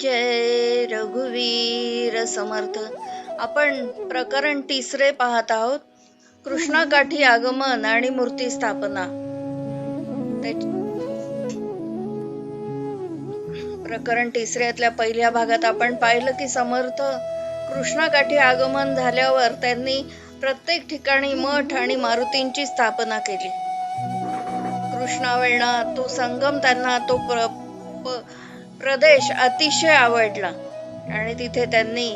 जय रघुवीर समर्थ. आपण प्रकरण 3 पाहत आहोत. कृष्णाकाठी आगमन आणि मूर्ती स्थापना. प्रकरण 3 पहिल्या भागात आपण पाहिलं की समर्थ कृष्णाकाठी आगमन झाल्यावर त्यांनी प्रत्येक ठिकाणी मठ आणि मारुतींची स्थापना केली. कृष्णावेळणा तो संगम त्यांना तो प्रदेश अतिशय आवडला आणि तिथे त्यांनी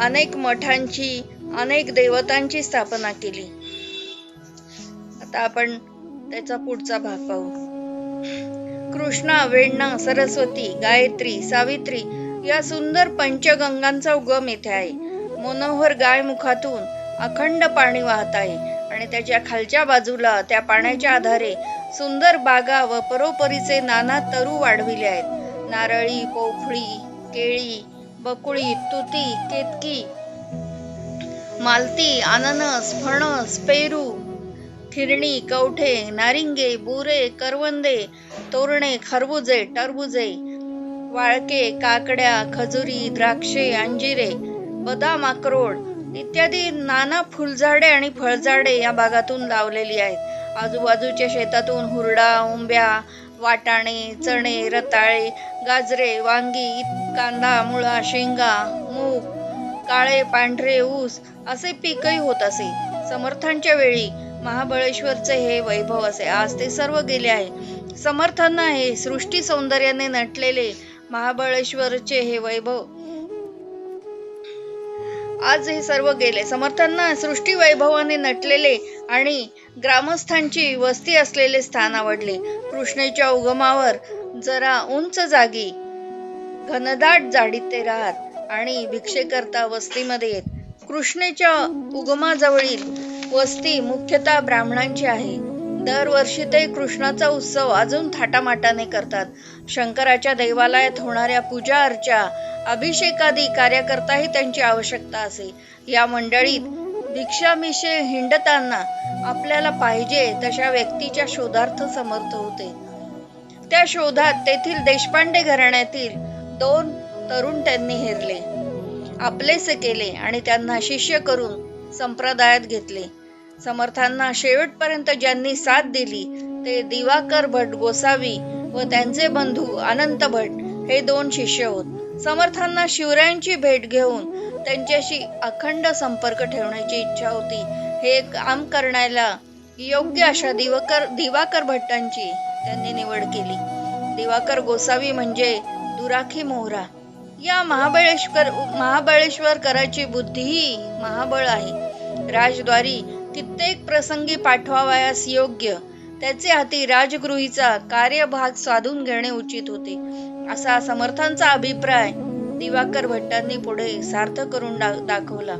अनेक मठांची अनेक देवतांची स्थापना केली. आता आपण त्याचा पुढचा भाग पाहू. कृष्णा, वेण्णा, सरस्वती, गायत्री, सावित्री या सुंदर पंचगंगांचा उगम येथे आहे. मनोहर गाय मुखातून अखंड पाणी वाहत आहे आणि त्याच्या खालच्या बाजूला त्या पाण्याच्या आधारे सुंदर बागा व परोपरीचे नाना तरू वाढविले आहेत. नारळी, पोफळी, केळी, बकुळी, तुती, केतकी, मालती, अननस, फणस, पेरू, थिरणी, कवठे, नारिंगे, बुरे, करवंदे, तोरणे, खरबुजे, टरबुजे, वाळके, काकड्या, खजुरी, द्राक्षे, अंजिरे, बदाम, अक्रोड इत्यादी नाना फुलझाडे आणि फळझाडे या बागातून लावलेली आहेत. आजूबाजूच्या शेतातून हुरडा, उंब्या, वाटाणे, चणे, रताळे, गाजरे, वांगी, कांदा, मुळा, शेंगा, मूग, काळे, पांढरे ऊस असे पीकही होत असे. समर्थांच्या वेळी महाबळेश्वरचे हे वैभव असे. आज ते सर्व गेले आहे. समर्थांना हे सृष्टी सौंदर्याने नटलेले महाबळेश्वरचे हे वैभव आज हे सर्व गेले. समर्थांना सृष्टी वैभवाने नटलेले आणि ग्रामस्थांची वस्ती असलेले स्थान आवडले. कृष्णेच्या उगमावर जरा उंच जागी घनदाट झाडीत ते राहत आणि भिक्षेकरता वस्तीमध्ये येत. कृष्णेच्या उगमाजवळील वस्ती मुख्यतः ब्राह्मणांची आहे. दरवर्षी ते कृष्णाचा उत्सव अजून थाटामाटाने करतात. शंकराच्या देवालयात होणाऱ्या पूजा अर्चा, अभिषेकादी कार्याकरताही त्यांची आवश्यकता असे. या मंडळीत भिक्षामिषे हिंडताना आपल्याला पाहिजे तशा व्यक्तीच्या शोधार्थ समर्थ होते. त्या शोधात तेथील देशपांडे घराण्यातील 2 तरुण त्यांनी हेरले, आपलेसे केले आणि त्यांना शिष्य करून संप्रदायात घेतले. समर्थांना शेवटपर्यंत ज्यांनी साथ दिली ते दिवाकर भट गोसावी व त्यांचे बंधू अनंत भट हे 2 शिष्य होत. समर्थांना शिवरायांची भेट घेऊन त्यांच्याशी अखंड संपर्क ठेवण्याची इच्छा होती. हे काम करण्याला योग्य अशा दिवाकर भट्टांची त्यांनी निवड केली. दिवाकर गोसावी म्हणजे दुराखी मोहरा. या महाबळेश्वरकराची बुद्धीही महाबळ आहे. राजद्वारी कित्येक प्रसंगी पाठवावयास योग्य त्याचे हाती राजगृहीचा कार्यभाग साधून घेणे उचित होते, असा समर्थांचा अभिप्राय दिवाकर भट्टांनी पुढे सार्थ करून दाखवला.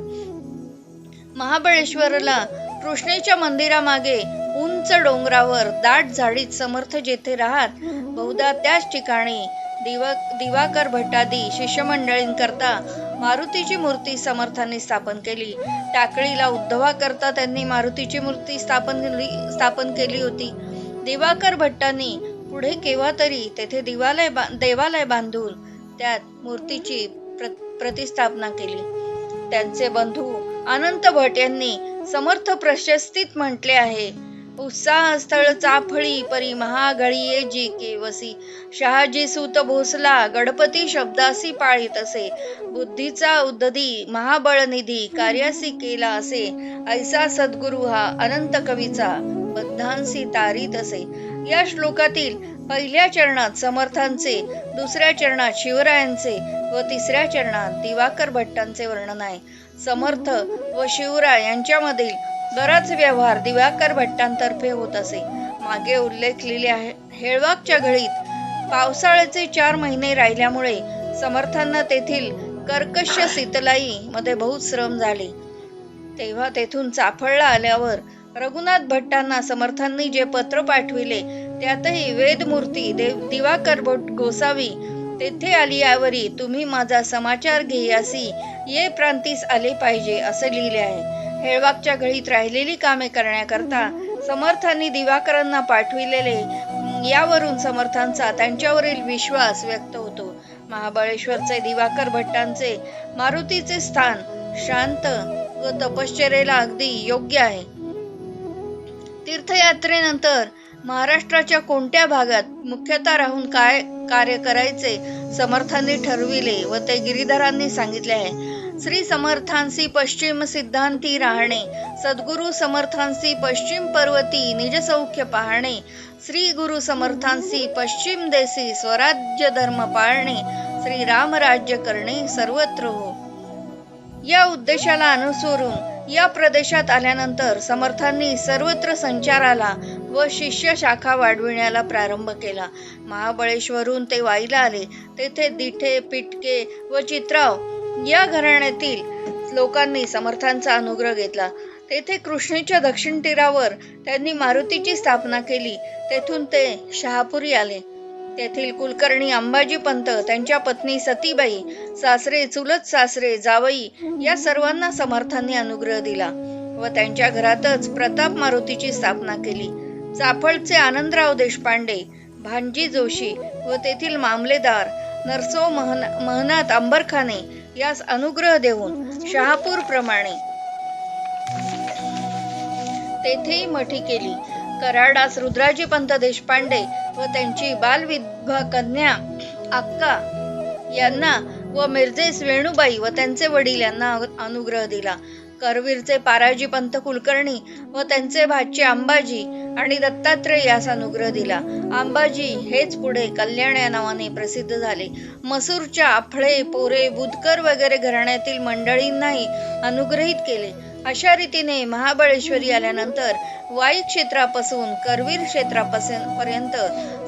महाबळेश्वरला कृष्णेच्या मंदिरामागे उंच डोंगरावर दाट झाडीत समर्थ जेथे राहत, बहुधा त्याच ठिकाणी दिवाकर भट्टादी शिष्यमंडळींकरता मारुतीची मूर्ती समर्थांनी स्थापन केली. टाकळीला उद्धवा करता त्यांनी मारुतीची मूर्ती स्थापन केली होती. दिवाकर भट्टांनी पुढे केव्हा तरी तेथे देवालय बांधून त्यात मूर्तीची प्रतिस्थापना केली. त्यांचे बंधू अनंत भट यांनी समर्थ प्रशस्तीत म्हटले आहे, उत्साह स्थळ चाफळी परी महागळी जी केवसी, शहाजी सूत भोसला गणपती शब्दासी पाळीत असे, बुद्धीचा उद्धदी महाबळनिधी कार्यासी केला असे, ऐसा सद्गुरु हा अनंत कवीचा बद्धांसी तारीत असे. या श्लोकातील पहिल्या चरणात समर्थांचे, दुसऱ्या चरणात शिवरायांचे व तिसऱ्या चरणात दिवाकर भट्टांचे वर्णन आहे. समर्थ व शिवराय यांच्यामधील बराच व्यवहार दिवाकर भट्टांतर्फे होत असे. मागे उल्लेखलेले आहे. हेळवाकच्या घळीत पावसाळ्याचे 4 महिने राहिल्यामुळे समर्थांना तेथील कर्कश शीतलाई मध्ये बहुत श्रम झाले. तेव्हा तेथून चाफळला आल्यावर रघुनाथ भट्टांना समर्थांनी जे पत्र पाठविले त्यातही वेदमूर्ती दिवाकर भट गोसावी तेथे आलियावरी तुम्ही माझा समाचार घेयासी ये प्रांतीस आले पाहिजे असे लिहिले आहे. हेळवाकच्या घळीत राहिलेली कामे करण्याकरता समर्थांनी दिवाकरांना पाठविलेले यावरून समर्थांचा त्यांच्यावरील विश्वास व्यक्त होतो. महाबळेश्वरचे दिवाकर भट्टांचे मारुतीचे स्थान शांत व तपश्चर्येला अगदी योग्य आहे. तीर्थयात्रेनंतर महाराष्ट्राच्या कोणत्या भागात मुख्यतः राहून काय कार्य करायचे समर्थांनी ठरविले व ते गिरीधरांनी सांगितले आहे. श्री समर्थांसी पश्चिम सिद्धांती राहणे, सद्गुरु समर्थांसी पश्चिम पर्वती निजसौख्य पाहणे, श्री गुरु समर्थांसी पश्चिम देशी स्वराज्य धर्म पाळणे, श्री राम राज्य करणे सर्वत्र हो. या उद्देशाला अनुसरून या प्रदेशात आल्यानंतर समर्थांनी सर्वत्र संचाराला व शिष्य शाखा वाढविण्याला प्रारंभ केला. महाबळेश्वरून ते वाईला आले. तेथे दिठे, पिटके व चित्राव या घराण्यातील लोकांनी समर्थांचा अनुग्रह घेतला. तेथे कृष्णेच्या दक्षिण तीरावर त्यांनी मारुतीची स्थापना केली. तेथून ते शहापुरी आले. तेथील कुलकर्णी अंबाजी पंत, त्यांच्या पत्नी सतीबाई, सासरे, चुलत सासरे, जावई या सर्वांना समर्थांनी अनुग्रह दिला व त्यांच्या घरातच प्रताप मारुतीची स्थापना केली. चाफळचे आनंदराव देशपांडे, भांजी जोशी व तेथील मामलेदार नरसो महनात अंबरखाने यास अनुग्रह देऊन शहापूर प्रमाणे तेथेही मठी केली. कराडास रुद्राजी पंत देशपांडे व त्यांची बालविधवा कन्या अक्का यांना व मिरजेस वेणुबाई व त्यांचे वडील यांना अनुग्रह दिला. करवीरचे पाराजी पंत कुलकर्णी व त्यांचे भाचे अंबाजी आणि दत्तात्रय यास अनुग्रह दिला. अंबाजी हेच पुढे कल्याण या नावाने प्रसिद्ध झाले. मसूरच्या आपळे, पोरे, बुधकर वगैरे घराण्यातील मंडळींनाही अनुग्रहित केले. अशा रीतीने महाबळेश्वरी आल्यानंतर वाई क्षेत्रापासून करवीर क्षेत्रापर्यंत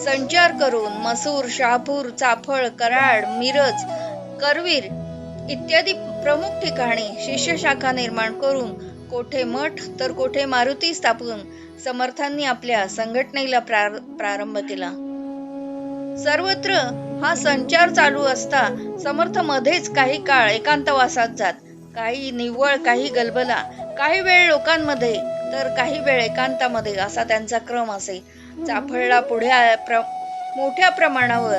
संचार करून मसूर, शहापूर, चाफळ, कराड, मिरज, करवीर इत्यादी प्रमुख ठिकाणी शिष्य शाखा निर्माण करून कोठे मठ तर कोठे मारुती स्थापून समर्थांनी आपल्या संघटनेला प्रारंभ केला. सर्वत्र हा संचार चालू असता समर्थ मध्येच काही काळ एकांतवासात जात. काही निव्वळ, काही गलबला, काही वेळ लोकांमध्ये तर काही वेळ एकांतामध्ये असा त्यांचा क्रम असे. चाफळला पुढे मोठ्या प्रमाणावर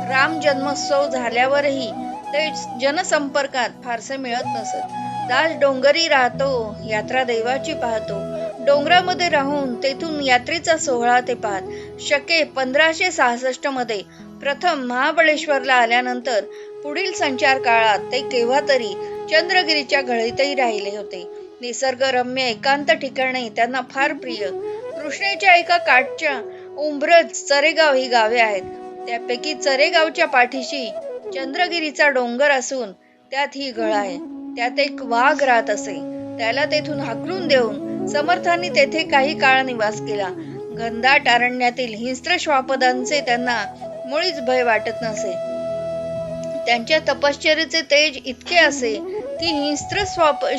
राम जन्मोत्सव झाल्यावरही ते जनसंपर्कात फारसे मिळत नसत. दास डोंगरी राहतो, यात्रा देवाची पाहतो. डोंगरामध्ये राहून तेथून यात्रेचा सोहळा ते पाहत. शके 1566 मध्ये प्रथम महाबळेश्वरला आल्यानंतर पुढील संचार काळात ते केव्हा तरी चंद्रगिरीच्या घळीतही राहिले होते. निसर्गरम्य एकांत ठिकाणी त्यांना फार प्रिय. कृष्णेच्या एका काठच्या उंबरज, चरेगाव ही गावे आहेत. त्यापैकी चरेगावच्या पाठीशी चंद्रगिरीचा डोंगर असून त्यात ही घळ आहे. त्यात एक वाघ राहत असे. त्याला तेथून हाकलून देऊन समर्थांनी तेथे काही काळ निवास केला. घनदाट अरण्यातील हिंस्त्र श्वापदांचे त्यांना मुळीच भय वाटत नसे. त्यांच्या तपश्चर्येचे तेज इतके असे की हिंस्त्र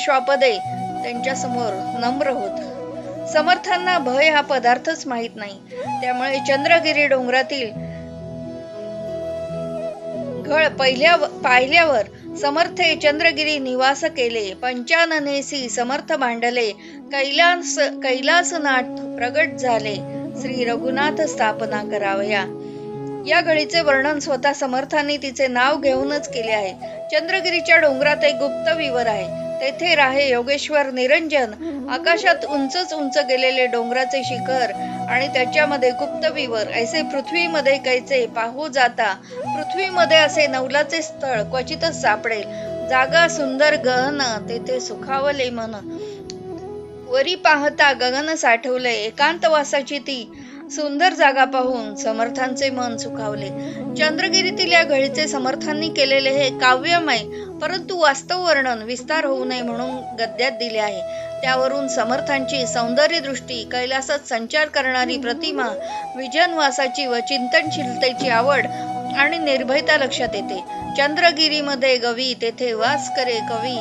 श्वापदे त्यांच्या समोर नम्र होत. समर्थांना भय हा पदार्थच माहीत नाही. त्यामुळे चंद्रगिरी डोंगरातील घळ पाहिल्यावर समर्थे चंद्रगिरी निवास केले. पंचाननेसी समर्थ भांडले, कैलासनाथ प्रगट झाले, श्री रघुनाथ स्थापना करावया. या घळीचे वर्णन स्वतः समर्थांनी तिचे नाव घेऊनच केले आहे. चंद्रगिरीच्या डोंगरात एक गुप्त विवर आहे. तेथे राहे योगेश्वर निरंजन. आकाशात उंचच उंच गेलेले डोंगराचे शिखर आणि त्याच्यामध्ये गुप्त विवर ऐसे पृथ्वीमध्ये कैचे पाहू जाता. पृथ्वीमध्ये असे नवलाचे स्थळ क्वचितच सापडेल. जागा सुंदर गहन, तेथे सुखावले मन. वरी पाहता गगन साठवले. एकांतवासाची ती सुंदर जागा पाहून समर्थांचे मन सुखावले. चंद्रगिरीतील या घळीचे समर्थांनी केलेले हे काव्यमय परंतु वास्तव वर्णन विस्तार होऊ नये म्हणून गद्यात दिले आहे. त्यावरून समर्थांची सौंदर्य दृष्टी, कैलासात संचार करणारी प्रतिमा, विजनवासाची व चिंतनशीलतेची आवड आणि निर्भयता लक्षात येते. चंद्रगिरीमध्ये गवी, तेथे वास करे कवी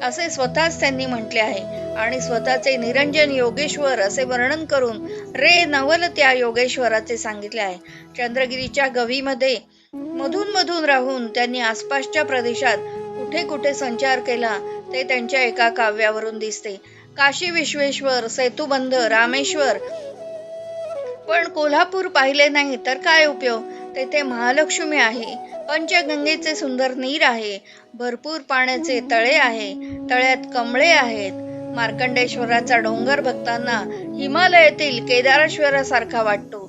असे स्वतःच त्यांनी म्हटले आहे आणि स्वतःचे निरंजन योगेश्वर असे वर्णन करून रे नवल त्या योगेश्वराचे सांगितले आहे. चंद्रगिरीच्या गवीमध्ये मधून मधून राहून त्यांनी आसपासच्या प्रदेशात कुठे कुठे संचार केला ते त्यांच्या एका काव्यावरून दिसते. काशी विश्वेश्वर, सेतुबंध, रामेश्वर, पण कोल्हापूर पाहिले नाही तर काय उपयोग. तेथे महालक्ष्मी आहे, पंचगंगेचे सुंदर नीर आहे, भरपूर पाण्याचे तळे आहे, तळ्यात कमळे आहेत. मार्कंडेश्वराचा डोंगर भक्तांना हिमालयातील केदारेश्वरासारखा वाटतो.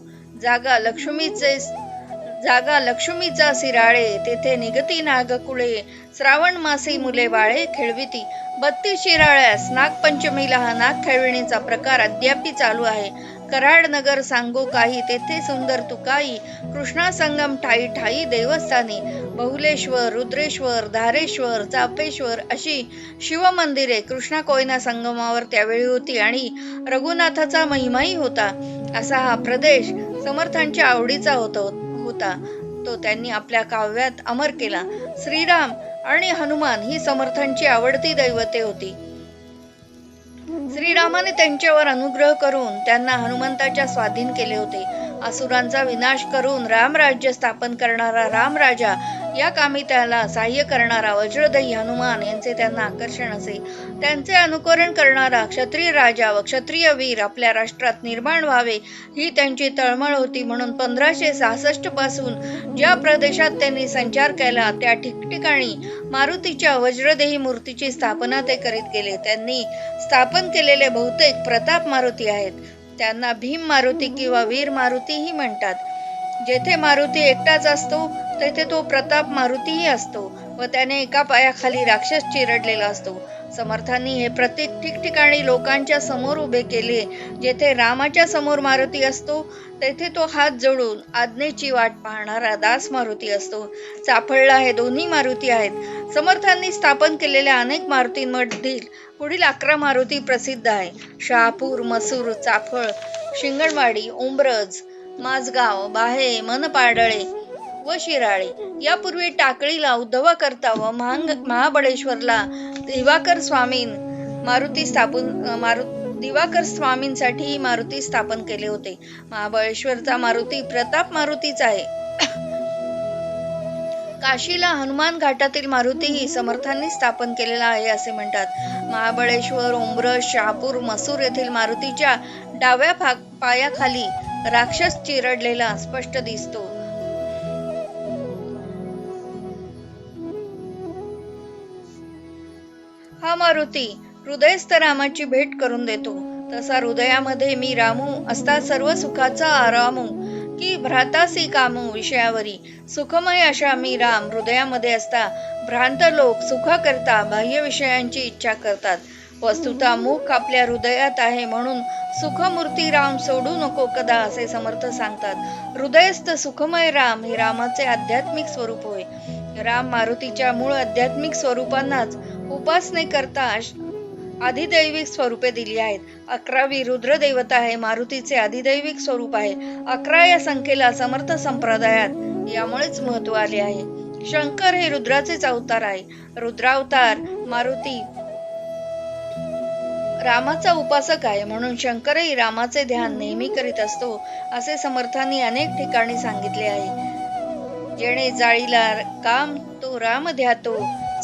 जागा लक्ष्मीचा सिराळे, तेथे निगती नागकुळे, श्रावण मासी मुले बाळे खेळविती. 32 शिराळ्यास नागपंचमीला हा नाग खेळविण्याचा प्रकार अद्यापी चालू आहे. कराड नगर सांगो काही, तेथे सुंदर तुकाई, कृष्णा संगम ठाई ठाई देवस्थानी, बहुलेश्वर, रुद्रेश्वर, धारेश्वर, चापेश्वर अशी शिवमंदिरे कृष्णा कोयना संगमावर त्यावेळी होती आणि रघुनाथाचा महिमाही होता. असा हा प्रदेश समर्थांच्या आवडीचा होता. तो त्यांनी आपल्या काव्यात अमर केला. श्रीराम आणि हनुमान ही समर्थांची आवडती दैवते होती. श्रीरामाने त्यांच्यावर अनुग्रह करून त्यांना हनुमंताच्या स्वाधीन केले होते. असुरांचा विनाश करून रामराज्य स्थापन करणारा रामराजा, या कामी त्याला सहाय्य करणारा वज्रदेही हनुमान यांचे त्यांना आकर्षण असे. त्यांचे अनुकरण करणारा क्षत्रिय राजा व क्षत्रिय वीर आपल्या राष्ट्रात निर्माण व्हावे ही त्यांची तळमळ होती. म्हणून 1566 पासून ज्या प्रदेशात त्यांनी संचार केला त्या ठिकठिकाणी मारुतीच्या वज्रदेही मूर्तीची स्थापना ते करीत गेले. त्यांनी स्थापन केलेले बहुतेक प्रताप मारुती आहेत. त्यांना भीम मारुती किंवा वीर मारुतीही म्हणतात. जेथे मारुती एकटाच असतो तेथे तो प्रताप मारुतीही असतो व त्याने एका पायाखाली राक्षस चिरडलेला असतो. समर्थांनी हे प्रतीक ठिकठिकाणी लोकांच्या समोर उभे केले. जेथे रामाच्या समोर मारुती असतो तेथे तो हात जोडून आज्ञेची वाट पाहणारा दास मारुती असतो. चाफळला हे दोन्ही मारुती आहेत. समर्थांनी स्थापन केलेल्या अनेक मारुतींमधील पुढील 11 मारुती प्रसिद्ध आहे. शहापूर, मसूर, चाफळ, शिंगणवाडी, उंब्रज, माझगाव, बाहे, मनपाडळे व शिराळे. यापूर्वी टाकळीला उद्धवाकरता व महाबळेश्वरला दिवाकर स्वामींसाठी मारुती स्थापन केले होते. महाबळेश्वरचा मारुती प्रताप मारुतीचा आहे. काशीला हनुमान घाटातील मारुतीही समर्थांनी स्थापन केलेला आहे असे म्हणतात. महाबळेश्वर, उंब्रज, शहापूर, मसूर येथील मारुतीच्या डाव्या पायाखाली राक्षस चिरडलेला स्पष्ट दिसतो. हा मारुती हृदयस्थ रामाची भेट करून देतो. तसा हृदयामध्ये मी रामू असता सर्व सुखाचा आरामू की भ्रातासी कामू विषयावरी. सुखमय अशा मी राम हृदयामध्ये असता भ्रांत लोक सुखाकरता बाह्य विषयांची इच्छा करतात. वस्तुता मुख आपल्या हृदयात आहे म्हणून सुखमूर्ती राम सोडू नको कदा असे समर्थ सांगतात. हृदयस्थ सुखमय राम हे रामाचे आध्यात्मिक स्वरूप होय. राम मारुतीच्या मूळ आध्यात्मिक स्वरूपांनाच उपासने करता अधिदैविक स्वरूपे दिली आहेत. 11वी रुद्र देवता हे मारुतीचे अधिदैविक स्वरूप आहे. 11 या संख्येला समर्थ संप्रदायात यामुळेच महत्व आले आहे. शंकर हे रुद्राचेच अवतार आहे. रुद्रावतार मारुती रामाचा उपासक आहे म्हणून शंकरही रामाचे ध्यान नेहमी करीत असतो असे समर्थांनी अनेक ठिकाणी सांगितले आहे. जेणे जाळीला काम तो राम ध्यातो,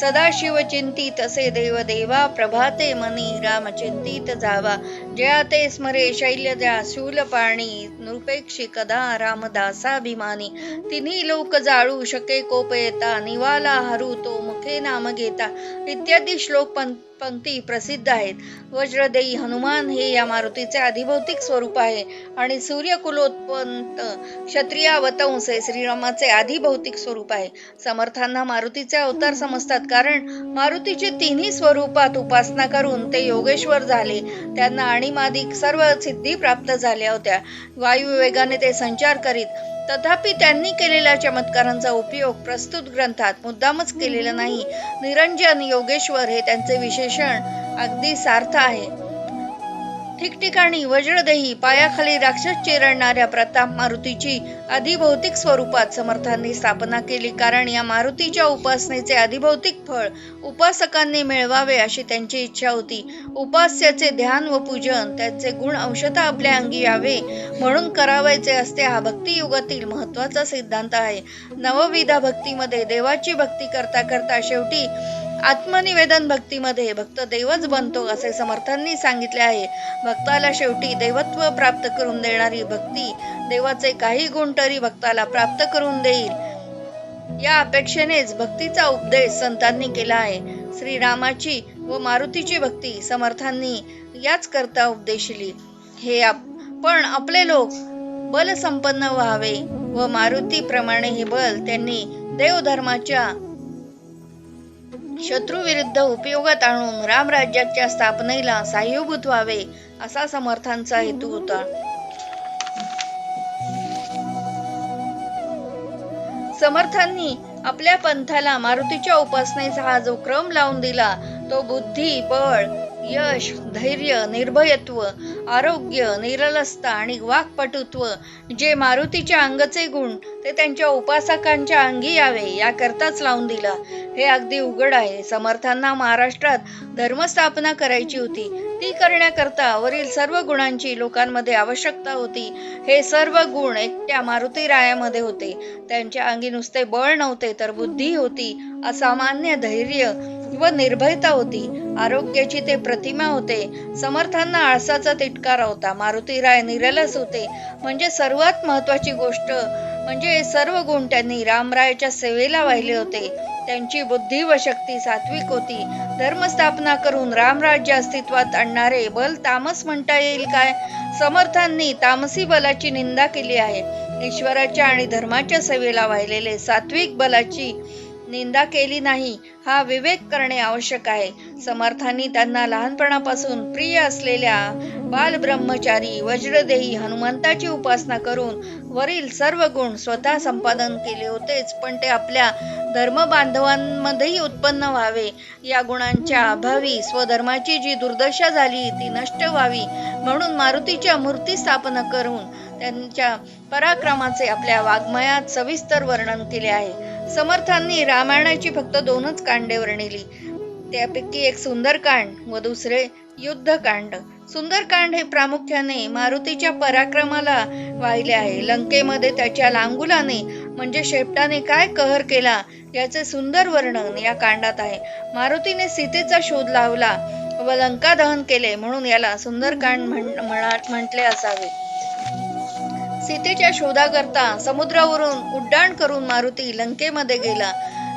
सदाशिव चिंतित असे देव देवा, प्रभाते मनी राम चिंतित जावा. जया ते स्मरे शैल्यजा शूलपाणी, नृपेक्षी कदा रामदासाभिमानी. तिन्ही लोक जाळू शके कोप येता, निवाला हरू तो मुखे नाम घेता. इत्यादी श्लोक पंक्ती प्रसिद्ध आहेत. वज्रदेही हनुमान हे या मारुतीचे अधिभौतिक स्वरूप आहे आणि सूर्यकुलोत्पन्न क्षत्रियावतंस हे श्रीरामाचे अधिभौतिक स्वरूप आहे. समर्थांना मारुतीचे अवतार समजतात कारण मारुतीचे तिन्ही स्वरूपात उपासना करून ते योगेश्वर झाले. त्यांना आणिमादिक सर्व सिद्धी प्राप्त झाल्या होत्या. वायू वेगाने ते संचार करीत. तथापि त्यांनी केलेल्या चमत्कारांचा उपयोग प्रस्तुत ग्रंथात मुद्दामच केलेला नाही. निरंजन योगेश्वर हे त्यांचे विशेषण अगदी सार्थ आहे. ठिकठिकाणी वज्रदेही पायाखाली राक्षस चिरडणाऱ्या प्रताप मारुतीची अधिभौतिक स्वरूपात समर्थांनी स्थापना केली कारण या मारुतीच्या उपासनेचे अधिभौतिक फळ उपासकांनी मिळवावे अशी त्यांची इच्छा होती. उपास्याचे ध्यान व पूजन त्यांचे गुण अंशतः आपल्या अंगी यावे म्हणून करावयाचे असते. हा भक्तियुगातील महत्वाचा सिद्धांत आहे. नवविधा भक्तीमध्ये देवाची भक्ती करता करता शेवटी आत्मनिवेदन भक्तीमध्ये भक्त देवच बनतो असे समर्थांनी सांगितले आहे. भक्ताला शेवटी देवत्व प्राप्त करून देणारी भक्ती देवाचे काही गुण तरी भक्ताला प्राप्त करून देईल या अपेक्षेनेच भक्तीचा उपदेश संतांनी केला आहे. श्रीरामाची व मारुतीची भक्ती समर्थांनी याच करता उपदेशली. पण आपले लोक बलसंपन्न व्हावे व मारुतीप्रमाणे हे बल त्यांनी देवधर्माच्या शत्रूविरुद्ध उपयोगात आणून रामराज्याच्या स्थापनेला साह्यभूत व्हावे असा समर्थांचा हेतू होता. समर्थांनी आपल्या पंथाला मारुतीच्या उपासनेचा हा जो क्रम लावून दिला तो बुद्धी, बळ, यश, धैर्य, निर्भयत्व, आरोग्य, निरलसता आणि वाक्पटुत्व जे मारुतीच्या अंगचे गुण ते त्यांच्या उपासकांच्या अंगी यावे याकरताच लावून दिला. हे अगदी उघड आहे. समर्थांना महाराष्ट्रात धर्मस्थापना करायची होती. ती करण्याकरता वरील सर्व गुणांची लोकांमध्ये आवश्यकता होती. हे सर्व गुण एकट्या मारुतीरायामध्ये होते. त्यांच्या अंगी नुसते बळ नव्हते तर बुद्धी होती, असामान्य धैर्य व निर्भयता होती, आरोग्याची ते प्रतिमा होते. समर्थांना आळसाचा तिटकारा होता. मारुतीराय निरलस होते. म्हणजे सर्वात महत्वाची गोष्ट म्हणजे हे सर्व गुण त्यांनी रामरायाच्या सेवेला वाहिले होते. त्यांची बुद्धी व शक्ती सात्विक होती. धर्मस्थापना करून रामराज्य अस्तित्वात आणणारे बल तामस म्हणता येईल काय? समर्थांनी तामसी बलाची निंदा केली आहे. ईश्वराच्या आणि धर्माच्या सेवेला वाहिलेले सात्विक बलाची निंदा केली नाही हा विवेक करणे आवश्यक आहे. समर्थांनी त्यांना लहानपणापासून प्रिय असलेल्या बालब्रह्मचारी वज्रदेही हनुमंताची उपासना करून वरील सर्व गुण स्वतः संपादन केले होतेच, पण ते आपल्या धर्मबांधवांमध्येही उत्पन्न व्हावे या गुणांच्या अभावी स्वधर्माची जी दुर्दशा झाली ती नष्ट व्हावी म्हणून मारुतीच्या मूर्ती स्थापना करून त्यांच्या पराक्रमाचे आपल्या वाङ्मयात सविस्तर वर्णन केले आहे. समर्थांनी रामायणाची फक्त 2च कांडे वर्णिली. त्यापैकी एक सुंदरकांड व दुसरे युद्धकांड. सुंदरकांड हे प्रामुख्याने मारुतीच्या पराक्रमाला वाहिले आहे. लंकेमध्ये त्याच्या लांगुलाने म्हणजे शेपटाने काय कहर केला याचे सुंदर वर्णन या कांडात आहे. मारुतीने सीतेचा शोध लावला व लंका दहन केले म्हणून याला सुंदरकांड म्हटले असावे. सीतेच्या शोधाकरता समुद्रावरून उड्डाण करून मारुती लंकेमध्ये गेला.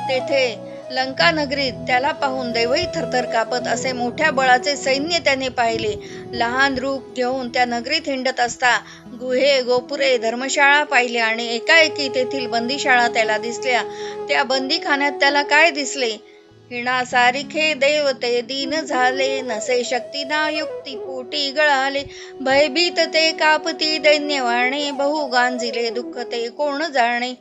तेथे लंका नगरीत त्याला पाहून देवही थरथर कापत असे मोठ्या बळाचे सैन्य त्याने पाहिले. लहान रूप घेऊन त्या नगरीत हिंडत असता गुहे, गोपुरे, धर्मशाळा पाहिल्या आणि एकाएकी तेथील बंदीशाळा त्याला दिसल्या. त्या बंदीखान्यात त्याला काय दिसले? हिणासारिखे देवते दीन झाले, नसे शक्ती ना युक्ती पोटी गळाले, भयभीत ते कापती दैन्यवाणे, बहु गांजिले दुःख ते कोण जाणे.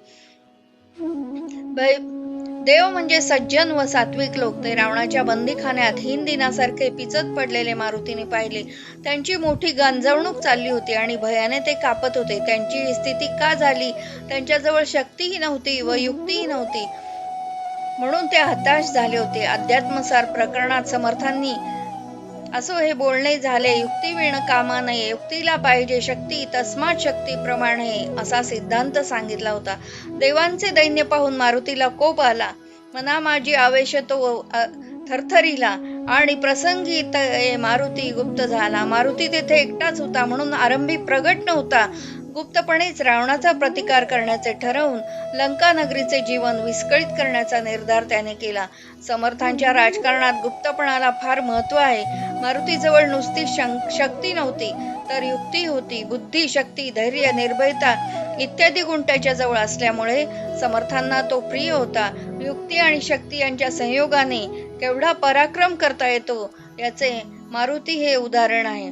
देव म्हणजे सज्जन व सात्विक लोक. ते रावणाच्या बंदीखान्यात हिन दिनासारखे पिचत पडलेले मारुतीने पाहिले. त्यांची मोठी गांजवणूक चालली होती आणि भयाने ते कापत होते. त्यांची ही स्थिती का झाली? त्यांच्याजवळ शक्तीही नव्हती व युक्तीही नव्हती म्हणून ते हताश झाले होते. अध्यात्मसार प्रकरणात समर्थांनी असो हे बोलणे झाले. युक्तीविण कामा नये, युक्तीला पाहिजे शक्ती, तस्मात शक्ती प्रमाणे असा सिद्धांत सांगितला होता. देवांचे दैन्य पाहून मारुतीला कोप आला. मना माझी आवेश तो थरथरीला आणि प्रसंगी मारुती गुप्त झाला. मारुती तेथे एकटाच होता म्हणून आरंभी प्रगट नव्हता. गुप्तपणेच रावणाचा प्रतिकार करण्याचे ठरवून लंका नगरीचे जीवन विस्कळीत करण्याचा निर्धार त्याने केला. समर्थांच्या राजकारणात गुप्तपणाला फार महत्व आहे. मारुतीजवळ नुसती शक्ती नव्हती तर युक्ती होती. बुद्धी, शक्ती, धैर्य, निर्भयता इत्यादी गुण त्याच्या जवळ असल्यामुळे समर्थांना तो प्रिय होता. युक्ती आणि शक्ती यांच्या संयोगाने केवढा पराक्रम करता येतो याचे मारुती हे उदाहरण आहे.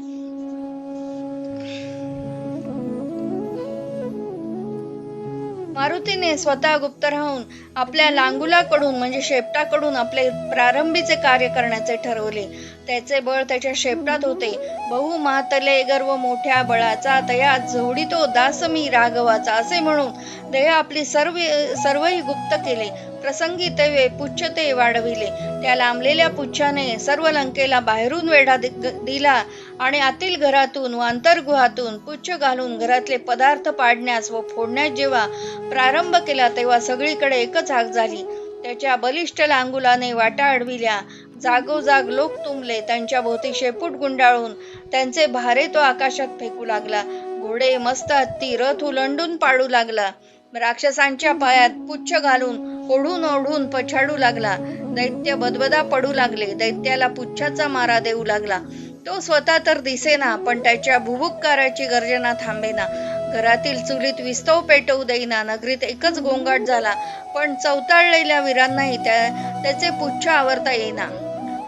मारुतीने स्वतः गुप्त राहून आपल्या लांगुलाकडून म्हणजे शेपटाकडून आपले प्रारंभीचे कार्य करण्याचे ठरवले. त्याचे बळ त्याच्या शेपटात होते. बहु मातले गर्व मोठ्या बळाचा, तया झोडितो दास मी राघवाचा असे म्हणून देह आपली सर्वही गुप्त केले. प्रसंगी ते पुच्छ ते वाढविले. त्या लांबलेल्या पुच्छाने सर्व लंकेला बाहेरून वेढा दिला आणि आतील घरातून व अंतर्गृहातून पुच्छ घालून घरातले पदार्थ पाडण्यास व फोडण्यास जेव्हा प्रारंभ केला तेव्हा सगळीकडे एकच हाक झाली. त्याच्या बलिष्ठ लांगुलाने वाटा अडविल्या. जागोजाग लोक तुंबले. त्यांच्या भोवती शेपूट गुंडाळून त्यांचे भारे तो आकाशात फेकू लागला. घोडे, मस्त हत्ती, रथ उलंडून पाडू लागला. राक्षसांच्या पायात पुच्छ घालून ओढून ओढून पछाडू लागला. दैत्य बदबदा पडू लागले. दैत्याला पुच्छाचा मारा देऊ लागला. तो स्वतः तर दिसेना, पण त्याच्या भुभुक्काराची गर्जना थांबेना. घरातील चुलीत विस्तव पेटवू देईना. नगरीत एकच गोंगाट झाला, पण चवताळलेल्या वीरांनाही त्याचे पुच्छ आवरता येईना.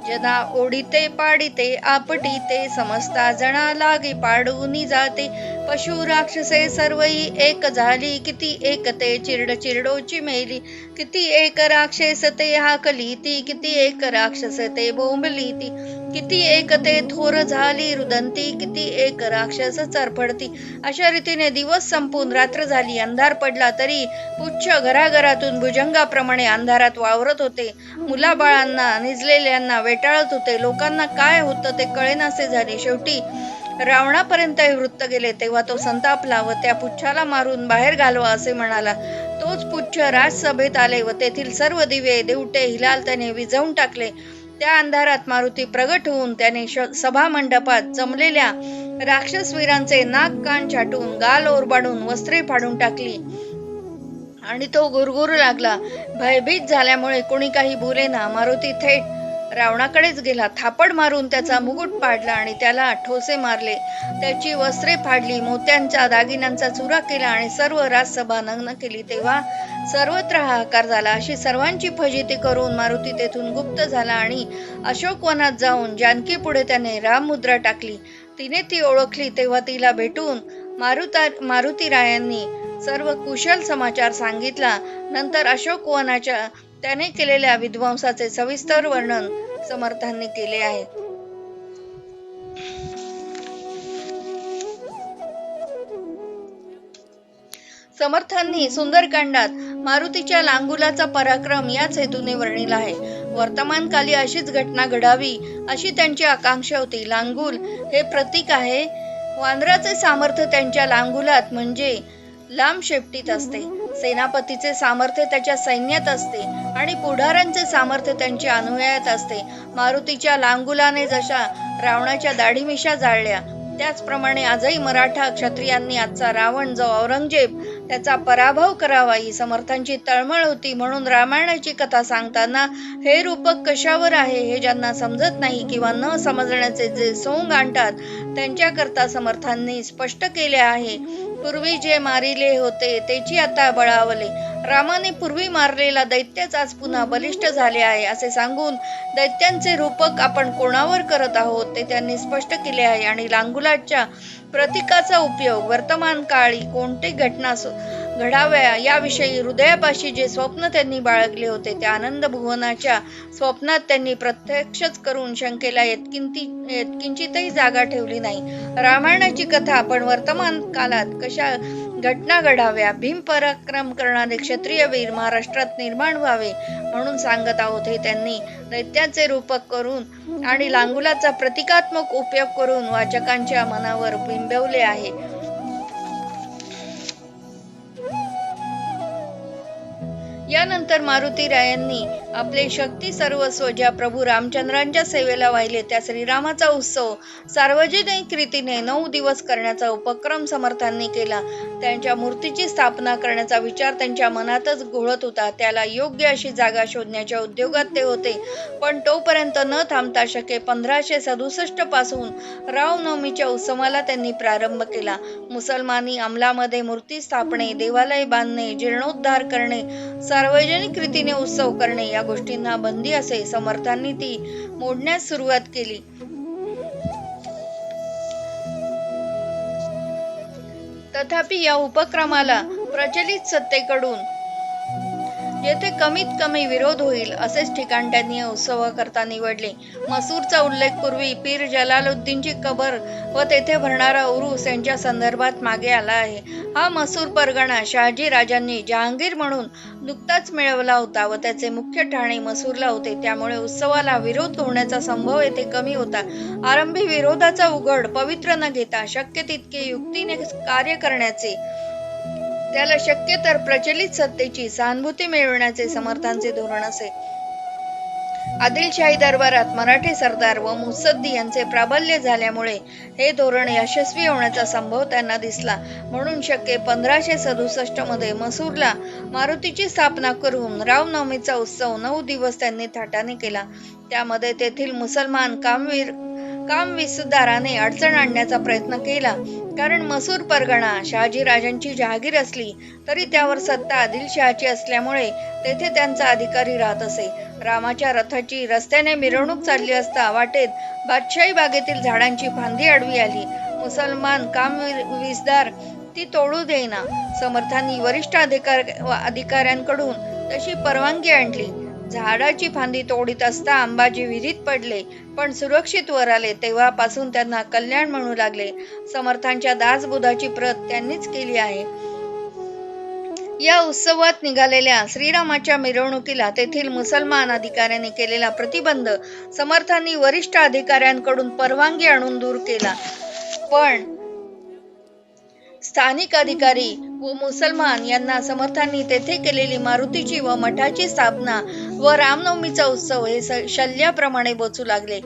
जना ओढीते पाडिते आपटीते, समजता जना लागे पाडूनी जाते. पशु राक्षसे सर्वई एक झाली, किती एक ते चिरड चिरडोची मेली. किती एक राक्षस ते हाकली ती, किती एक राक्षस ते बोंबली ती. किती एक ते थोर झाली रुदंती, किती एक राक्षस चरफडती. अशा रीतीने दिवस संपून रात्र झाली. अंधार पडला तरी पुच्छ घराघरातून भुजंगाप्रमाणे अंधारात वावरत होते. मुलाबाळांना निजलेल्यांना वेटाळत होते. लोकांना काय होतं ते कळेनासे झाले. शेवटी रावणापर्यंत हे वृत्त गेले. तेव्हा तो संतापला व त्या पुच्छाला मारून बाहेर घालवा असे म्हणाला. तोच पुच्छ राजसभेत आले व तेथील सर्व दिवे, दिवटे, हिलाल त्याने विझवून टाकले. त्या अंधारात मारुती प्रगट होऊन त्याने सभा मंडपात जमलेल्या राक्षसवीरांचे नाक कान छाटून, गाल ओरबाडून, वस्त्रे फाडून टाकली आणि तो गुरगुरू लागला. भयभीत झाल्यामुळे कोणी काही बोलेना. मारुती थेट रावणाकडेच गेला. थापड मारून त्याचा मुकुट पाडला आणि त्याला ठोसे मारले. त्याची वस्त्रे फाडली, मोत्यांच्या दागिन्यांचा चुरा केला आणि सर्व राजसभा नग्न केली. तेव्हा सर्वत्र हाहाकार झाला. अशी सर्वांची फजिती करून मारुती तेथून गुप्त झाला आणि अशोकवनात जाऊन जानकी पुढे त्याने राममुद्रा टाकली. तिने ती ओळखली. तेव्हा तिला भेटून मारुतीरायांनी सर्व कुशल समाचार सांगितला. नंतर अशोकवनाच्या त्याने केलेल्या विध्वंसाचे सविस्तर वर्णन समर्थांनी केले आहे. समर्थांनी सुंदरकांडात मारुतीच्या लांगुलाचा पराक्रम याच हेतूने वर्णिला आहे. वर्तमानकाली अशीच घटना घडावी अशी त्यांची आकांक्षा होती. लांगुल हे प्रतीक आहे. वानराचे सामर्थ्य त्यांच्या लांगुलात म्हणजे लांब शेपटीत असते. सेनापतीचे सामर्थ्य त्याच्या सैन्यात असते आणि पुढाऱ्यांचे सामर्थ्य त्यांच्या अनुयायात असते. मारुतीच्या लांगुलाने जशा रावणाच्या दाढीमिशा जाळल्या, त्याचप्रमाणे आजही मराठा क्षत्रियांनी आजचा रावण जो औरंगजेब त्याचा पराभव करावा ही समर्थांची तळमळ होती. म्हणून रामायणाची कथा सांगताना हे रूपक कशावर आहे हे ज्यांना समजत नाही किंवा न समजण्याचे जे सोंग आणतात त्यांच्याकरता समर्थांनी स्पष्ट केले आहे. पूर्वी जे मारिले होते तेची आता बळावले. रामाने पूर्वी मारलेला दैत्यच आज पुन्हा बलिष्ठ झाले आहे असे सांगून दैत्यांचे रूपक आपण कोणावर करत आहोत ते त्यांनी स्पष्ट केले आहे. आणि लांगुलाच्या प्रतीकाचा उपयोग वर्तमान काळी कोणती घटना घडाव्या याविषयी हृदयापाशी जे स्वप्न त्यांनी बाळगले होते त्या आनंद भुवनाच्या स्वप्नात त्यांनी प्रत्यक्षच करून शंकेला यत्किंचितही जागा ठेवली नाही. रामायणाची कथा आपण वर्तमान काळात कशा घटना घडाव्या, भीम पराक्रम करणारे क्षत्रिय वीर महाराष्ट्रात निर्माण व्हावे म्हणून सांगत आहोत. हे त्यांनी दैत्याचे रूपक करून आणि लांगुलाचा प्रतिकात्मक उपयोग करून वाचकांच्या मनावर बिंबवले आहे. यानंतर मारुतीरायांनी आपले शक्ती सर्वस्व ज्या प्रभू रामचंद्रांच्या सेवेला वाहिले त्या श्रीरामाचा उत्सव सार्वजनिक रीतीने 9 दिवस करण्याचा उपक्रम समर्थांनी केला. त्यांच्या मूर्तीची स्थापना करण्याचा विचार त्यांच्या मनातच घोळत होता. त्याला योग्य अशी जागा शोधण्याच्या उद्योगात ते होते. पण तोपर्यंत न थांबता शके 1567 पासून रामनवमीच्या उत्सवाला त्यांनी प्रारंभ केला. मुसलमानी अंमलामध्ये मूर्ती स्थापणे, देवालय बांधणे, जीर्णोद्धार करणे, सार्वजनिक रीतीने उत्सव करणे या गोष्टींना बंदी असे. समर्थांनी ती मोडण्यास सुरुवात केली. तथापि या उपक्रमाला प्रचलित सत्तेकडून जेथे कमीत कमी विरोध होईल असेच ठिकाण त्यांनी उत्सवाकरता निवडले. मसूरचा उल्लेख पूर्वी पीर जलालुद्दीनची कबर व तेथे भरणारा उरूस यांच्या संदर्भात मागे आला आहे. हा मसूर परगणा शहाजी राजांनी जहांगीर म्हणून नुकताच मिळवला होता व त्याचे मुख्य ठाणे मसूरला होते. त्यामुळे उत्सवाला विरोध होण्याचा संभव येथे कमी होता. आरंभी विरोधाचा उघड पवित्र न घेता शक्य तितके युक्तीने कार्य करण्याचे त्याला शक्य तर प्रचलित सत्तेची सहानुभूती मिळवण्याचे समर्थांचे धोरण असे. आदिलशाही दरबारात मराठी सरदार व मुत्सद्दी यांचे प्राबल्य झाल्यामुळे हे धोरण यशस्वी होण्याचा संभव त्यांना दिसला. म्हणून शके 1567 मध्ये मसूरला मारुतीची स्थापना करून रामनवमीचा उत्सव 9 दिवस त्यांनी थाटाने केला. त्यामध्ये तेथील मुसलमान कामविसदाराने अडचण आणण्याचा प्रयत्न केला. कारण मसूर परगणा शहाजीराजांची जहागीर असली तरी त्यावर सत्ता आदिलशहाची असल्यामुळे तेथे त्यांचा अधिकारी राहत असे. रामाच्या रथाची रस्त्याने मिरवणूक चालली असता वाटेत बादशाही बागेतील झाडांची फांदी आडवी आली. मुसलमान कामविसदार ती तोडू देईना. समर्थांनी वरिष्ठ अधिकाऱ्यांकडून तशी परवानगी आणली. झाडाची फांदी तोडीत असता अंबाजी विहिरीत पडले, पण सुरक्षित वर आले. तेव्हापासून त्यांना कल्याण म्हणू लागले. समर्थांच्या दासबोधाची प्रत त्यांनीच केली आहे. या उत्सवात निघालेल्या श्रीरामाच्या मिरवणुकीला तेथील मुसलमान अधिकाऱ्यांनी केलेला प्रतिबंध समर्थांनी वरिष्ठ अधिकाऱ्यांकडून परवानगी आणून दूर केला. पण स्थानिक अधिकारी व मुसलमान यांना समर्थांनी तेथे केलेली मारुतीची व मठाची स्थापना व रामनवमीचा उत्सव हे शल्याप्रमाणे बोचू लागले.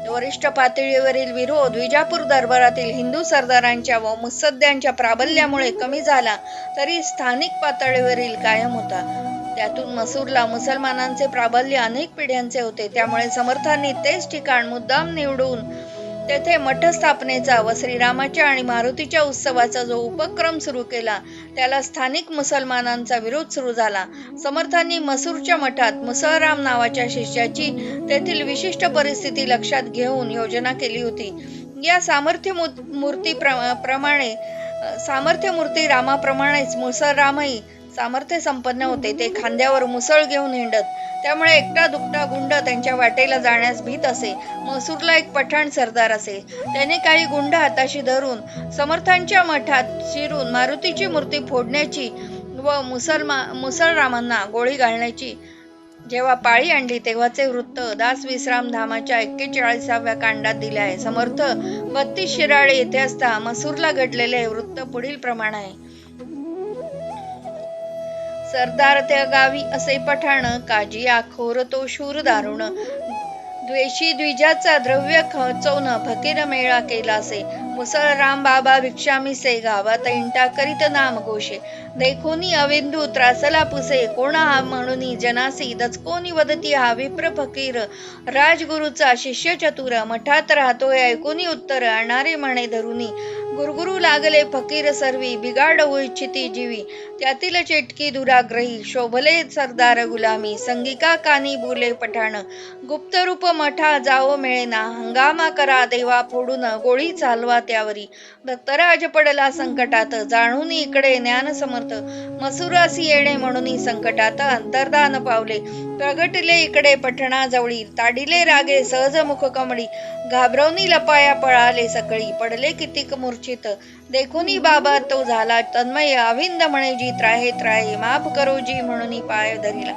वरिष्ठ पातळीवरील विरोध विजापूर दरबारातील हिंदू सरदारांच्या व मुत्सद्द्यांच्या प्राबल्यामुळे कमी झाला तरी स्थानिक पातळीवरील कायम होता. त्यातून मसूरला मुसलमानांचे प्राबल्य अनेक पिढ्यांचे होते. त्यामुळे समर्थांनी तेच ठिकाण मुद्दाम निवडून तेथे मठ स्थापनेचा व श्रीरामाच्या आणि मारुतीच्या उत्सवाचा जो उपक्रम सुरू केला त्याला स्थानिक मुसलमानांचा विरोध सुरू झाला. समर्थांनी मसूरच्या मठात मुसळराम नावाच्या शिष्याची तेथील विशिष्ट परिस्थिती लक्षात घेऊन योजना केली होती. या सामर्थ्य मूर्ती रामाप्रमाणेच मुसळरामही सामर्थ्य संपन्न होते. ते खांद्यावर मुसळ घेऊन हिंडत. त्यामुळे एकटा दुकटा गुंड त्यांच्या वाटेला जाण्यास भीत असे. मसूरला एक पठाण सरदार असे. त्याने काही गुंड हाताशी धरून समर्थांच्या मठात शिरून मारुतीची मूर्ती फोडण्याची व मुसळरामांना गोळी घालण्याची जेव्हा पाळी आणली तेव्हाचे वृत्त दास विश्राम धामाच्या 41व्या कांडात दिले आहे. समर्थ 32 शिराळे येथे असता मसूरला घडलेले वृत्त पुढील प्रमाणे आहे. सरदार त्या गावी असे पठाण, काजी आखोर तो शूर दारुण, द्वेषी द्विजाचा द्रव्य खचवून फकीर मेळा केला असे. मुसळ राम बाबा भिक्षामी से, गावात इंटा करीत नाम घोषे, देखोनी अविंदू त्रासला पुसे, कोणा हा म्हणून जनासी, दचकोनी वदती हा विप्र फकीर, राजगुरूचा शिष्य चतुर, मठात राहतोय ऐकोनी उत्तर, आणणारे म्हणे धरुनी, गुरगुरू लागले फकीर सर्वी, बिगाड इच्छिती जीवी, त्यातील चेटकी दुराग्रही, शोभले सरदार गुलामी, संगिका कानी बोले पठाण, गुप्तरूप मठा जाओ मिळेना, हंगामा करा देवा फोडून, गोळी चालवा त्यावरी, दत्तराज पडला संकटात, जाणून इकडे ज्ञान समर्थ, मसुरासी येणे म्हणून संकटात, अंतर्धान पावले, प्रगटले इकडे पठणाजवळी, ताडिले रागे सहज मुख कमळी, घाबरवनी लपाया पळाले सकळी, पडले कितीक मूर्छित, देखोनी बाबा तो झाला तन्मय, अविंद म्हणे जी त्राहे त्राहे, माफ करो जी म्हणून पाय धरिला.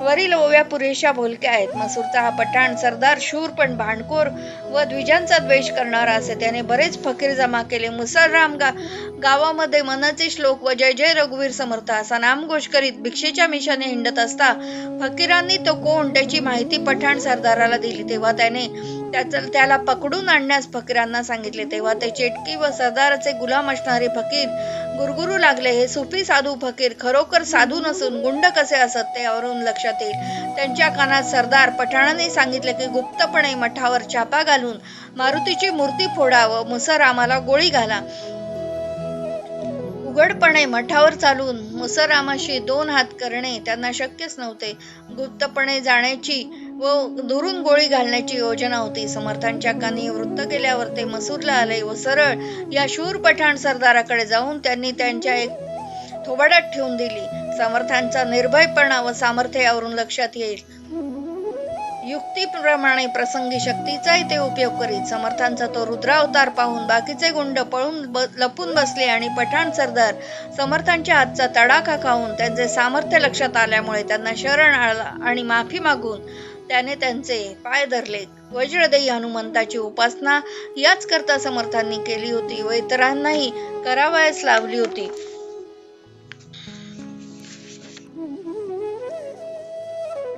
वरील ओव्या पुरेशा बोलक्या आहेत. मसूरचा हा पठाण सरदार शूर पण भांडखोर व द्विजांचा द्वेष करणारा असे. त्याने बरेच फकीर जमा केले. मुसळराम गावामध्ये मनाचे श्लोक व जय जय रघुवीर समर्थ असा नामघोष करीत भिक्षेच्या मिशाने हिंडत असता फकीरांनी तो कोण त्याची माहिती पठाण सरदाराला दिली. तेव्हा त्याला पकडून आणण्यास फकीरांना सांगितले. तेव्हा ते चेटकी व सरदाराचे गुलाम असणारे फकीर गुरगुरू लागले. हे सुफी साधू फकीर खरोखर साधू नसून गुंड कसे असत ते यावरून लक्षात येईल. त्यांच्या कानात सरदार पठाणाने सांगितले की गुप्तपणे मठावर छापा घालून मारुतीची मूर्ती फोडा व मुसळरामाला गोळी घाला. उघडपणे मठावर चालून मुसळरामाशी 2 हात करणे त्यांना शक्यच नव्हते. गुप्तपणे जाण्याची व दुरून गोळी घालण्याची योजना होती. समर्थांच्या कानी वृत्त गेल्यावर ते मसूरला आले व सरळ या शूर पठाण सरदाराकडे जाऊन त्यांनी त्यांच्या एक थोबाडात ठेवून दिली. समर्थांचा निर्भयपणा व सामर्थ्य यावरून लक्षात येईल. युक्तीप्रमाणे प्रसंगी शक्तीचाही ते उपयोग करीत. समर्थांचा तो रुद्रावतार पाहून बाकीचे गुंड पळून लपून बसले आणि पठाण सरदार समर्थांच्या हातचा तडाखा खाऊन त्यांचे सामर्थ्य लक्षात आल्यामुळे त्यांना शरण आला आणि माफी मागून त्याने त्यांचे पाय धरले. वज्रदेही हनुमंताची उपासना याच करता समर्थांनी केली होती व इतरांनाही करावयास लावली होती.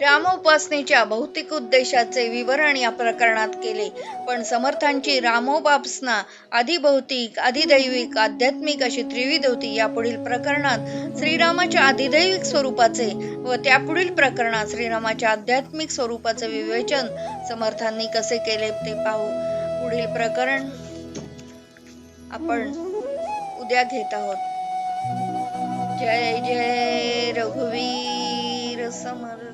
रामोपासनेच्या भौतिक उद्देशाचे विवरण या प्रकरणात केले, पण समर्थांची रामोपासना आधी भौतिक, आधी दैविक, आध्यात्मिक अशी त्रिविध होती. यापुढील प्रकरणात श्रीरामाच्या आधिदैविक स्वरूपाचे व त्यापुढील प्रकरणात श्रीरामाच्या आध्यात्मिक स्वरूपाचे विवेचन समर्थांनी कसे केले ते पाहू. पुढील प्रकरण आपण उद्या घेत आहोत. जय जय रघुवीर समर्थ.